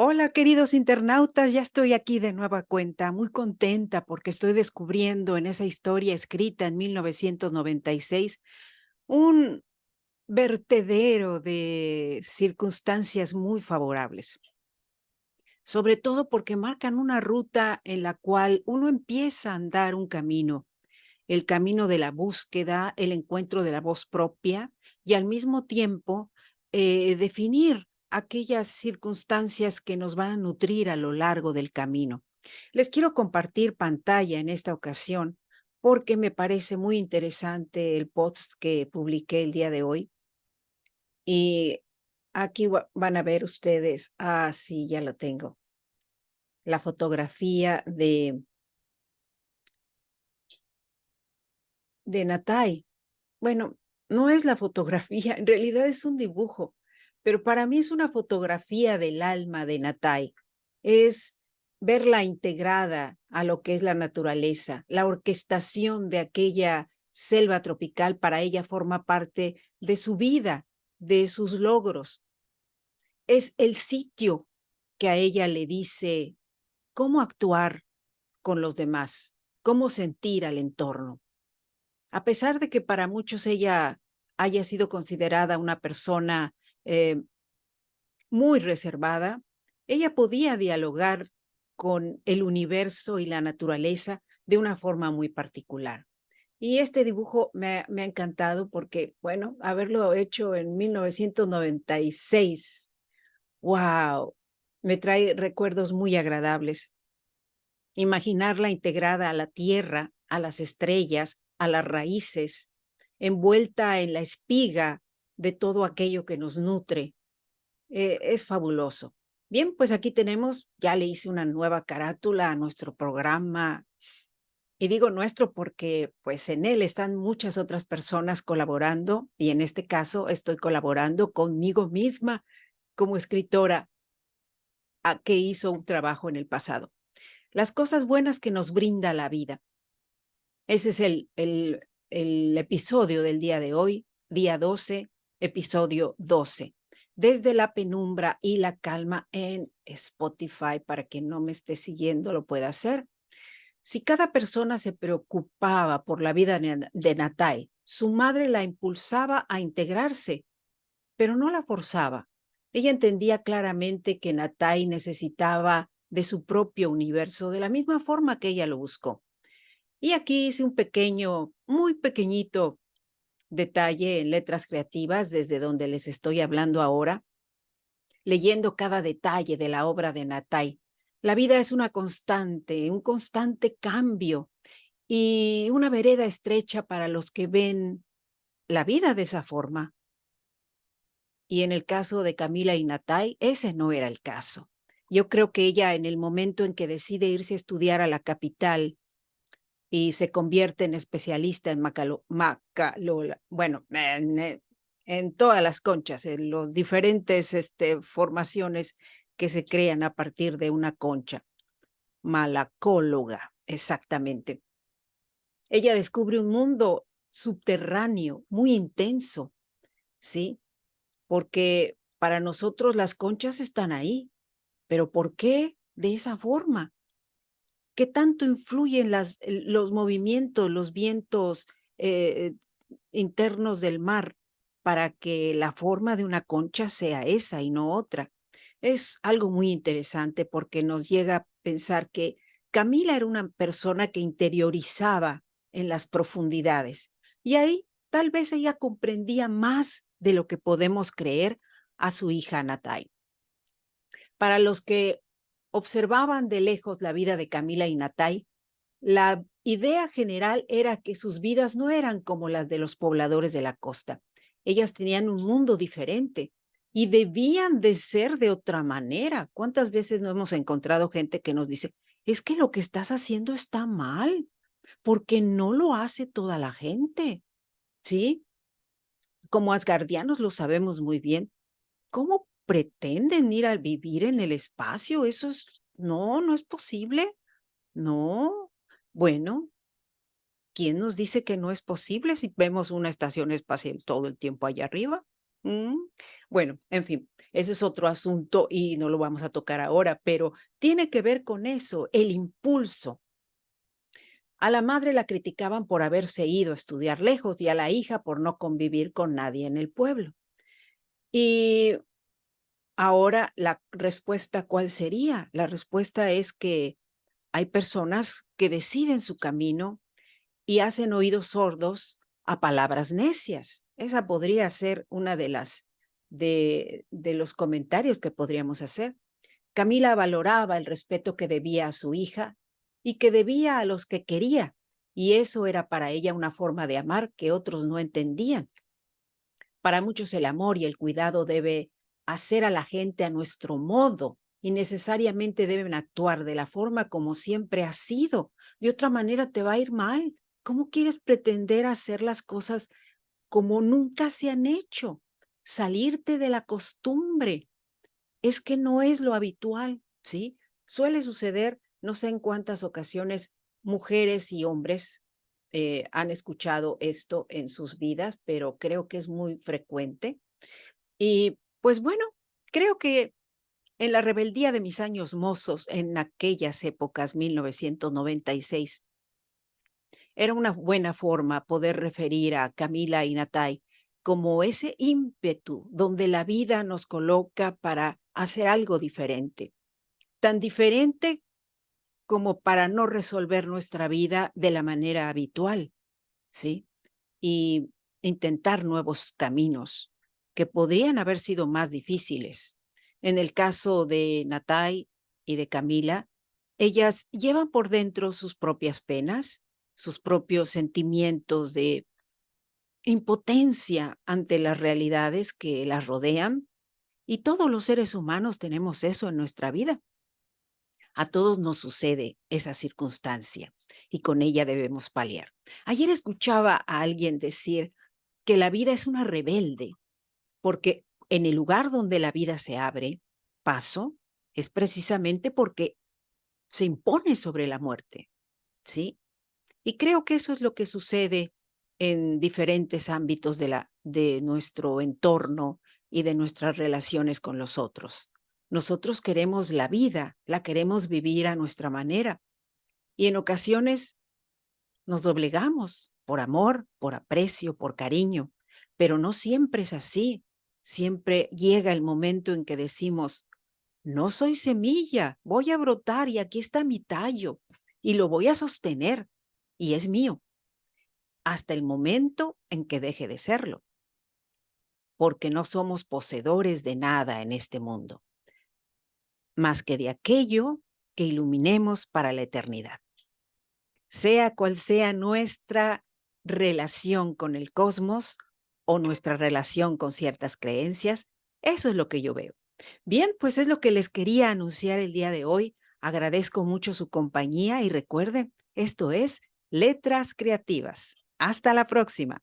Hola, queridos internautas, ya estoy aquí de nueva cuenta, muy contenta porque estoy descubriendo en esa historia escrita en 1996 un vertedero de circunstancias muy favorables, sobre todo porque marcan una ruta en la cual uno empieza a andar un camino, el camino de la búsqueda, el encuentro de la voz propia y al mismo tiempo definir aquellas circunstancias que nos van a nutrir a lo largo del camino. Les quiero compartir pantalla en esta ocasión porque me parece muy interesante el post que publiqué el día de hoy y aquí van a ver ustedes, sí, ya lo tengo, la fotografía de Natai. Bueno, no es la fotografía, en realidad es un dibujo, pero para mí es una fotografía del alma de Natai. Es verla integrada a lo que es la naturaleza, la orquestación de aquella selva tropical para ella forma parte de su vida, de sus logros. Es el sitio que a ella le dice cómo actuar con los demás, cómo sentir al entorno. A pesar de que para muchos ella haya sido considerada una persona eh, muy reservada, ella podía dialogar con el universo y la naturaleza de una forma muy particular. Y este dibujo me ha encantado porque, bueno, haberlo hecho en 1996, wow, me trae recuerdos muy agradables. Imaginarla integrada a la tierra, a las estrellas, a las raíces, envuelta en la espiga de todo aquello que nos nutre, es fabuloso. Bien, pues aquí tenemos, ya le hice una nueva carátula a nuestro programa, y digo nuestro porque pues en él están muchas otras personas colaborando, y en este caso estoy colaborando conmigo misma como escritora que hizo un trabajo en el pasado. Las cosas buenas que nos brinda la vida. Ese es el episodio del día de hoy, día 12, episodio 12. Desde la penumbra y la calma en Spotify, para quien no me esté siguiendo lo pueda hacer. Si cada persona se preocupaba por la vida de Natai, su madre la impulsaba a integrarse, pero no la forzaba. Ella entendía claramente que Natai necesitaba de su propio universo de la misma forma que ella lo buscó. Y aquí hice un pequeño, muy pequeñito detalle en letras creativas desde donde les estoy hablando ahora, leyendo cada detalle de la obra de Natai. La vida es una constante, un constante cambio y una vereda estrecha para los que ven la vida de esa forma. Y en el caso de Camila y Natai, ese no era el caso. Yo creo que ella, en el momento en que decide irse a estudiar a la capital y se convierte en especialista en Macalola, bueno, en todas las conchas, en los diferentes formaciones que se crean a partir de una concha. Malacóloga, exactamente. Ella descubre un mundo subterráneo muy intenso, ¿sí? Porque para nosotros las conchas están ahí, pero ¿por qué de esa forma? ¿Qué tanto influyen los movimientos, los vientos eh, internos del mar para que la forma de una concha sea esa y no otra? Es algo muy interesante porque nos llega a pensar que Camila era una persona que interiorizaba en las profundidades y ahí tal vez ella comprendía más de lo que podemos creer a su hija Natai. Para los que observaban de lejos la vida de Camila y Natai, la idea general era que sus vidas no eran como las de los pobladores de la costa. Ellas tenían un mundo diferente y debían de ser de otra manera. ¿Cuántas veces no hemos encontrado gente que nos dice, es que lo que estás haciendo está mal, porque no lo hace toda la gente? ¿Sí? Como asgardianos lo sabemos muy bien. ¿Cómo pretenden ir a vivir en el espacio? Eso es, no, no es posible. No. Bueno, ¿quién nos dice que no es posible si vemos una estación espacial todo el tiempo allá arriba? Mm, Bueno, en fin, ese es otro asunto y no lo vamos a tocar ahora, pero tiene que ver con eso, el impulso. A la madre la criticaban por haberse ido a estudiar lejos y a la hija por no convivir con nadie en el pueblo. Y ahora la respuesta, ¿cuál sería? La respuesta es que hay personas que deciden su camino y hacen oídos sordos a palabras necias. Esa podría ser una de de los comentarios que podríamos hacer. Camila valoraba el respeto que debía a su hija y que debía a los que quería, y eso era para ella una forma de amar que otros no entendían. Para muchos el amor y el cuidado debe hacer a la gente a nuestro modo y necesariamente deben actuar de la forma como siempre ha sido. De otra manera te va a ir mal. ¿Cómo quieres pretender hacer las cosas como nunca se han hecho? Salirte de la costumbre. Es que no es lo habitual, ¿sí? Suele suceder, no sé en cuántas ocasiones mujeres y hombres han escuchado esto en sus vidas, pero creo que es muy frecuente. Y pues bueno, creo que en la rebeldía de mis años mozos, en aquellas épocas, 1996, era una buena forma poder referir a Camila y Natay como ese ímpetu donde la vida nos coloca para hacer algo diferente, tan diferente como para no resolver nuestra vida de la manera habitual, ¿sí? Y intentar nuevos caminos que podrían haber sido más difíciles. En el caso de Natay y de Camila, ellas llevan por dentro sus propias penas, sus propios sentimientos de impotencia ante las realidades que las rodean, y todos los seres humanos tenemos eso en nuestra vida. A todos nos sucede esa circunstancia y con ella debemos paliar. Ayer escuchaba a alguien decir que la vida es una rebelde, porque en el lugar donde la vida se abre paso es precisamente porque se impone sobre la muerte, ¿sí? Y creo que eso es lo que sucede en diferentes ámbitos de nuestro entorno y de nuestras relaciones con los otros. Nosotros queremos la vida, la queremos vivir a nuestra manera y en ocasiones nos doblegamos por amor, por aprecio, por cariño, pero no siempre es así. Siempre llega el momento en que decimos, no soy semilla, voy a brotar y aquí está mi tallo y lo voy a sostener y es mío hasta el momento en que deje de serlo, porque no somos poseedores de nada en este mundo, más que de aquello que iluminemos para la eternidad. Sea cual sea nuestra relación con el cosmos o nuestra relación con ciertas creencias, eso es lo que yo veo. Bien, pues es lo que les quería anunciar el día de hoy. Agradezco mucho su compañía y recuerden, esto es Letras Creativas. Hasta la próxima.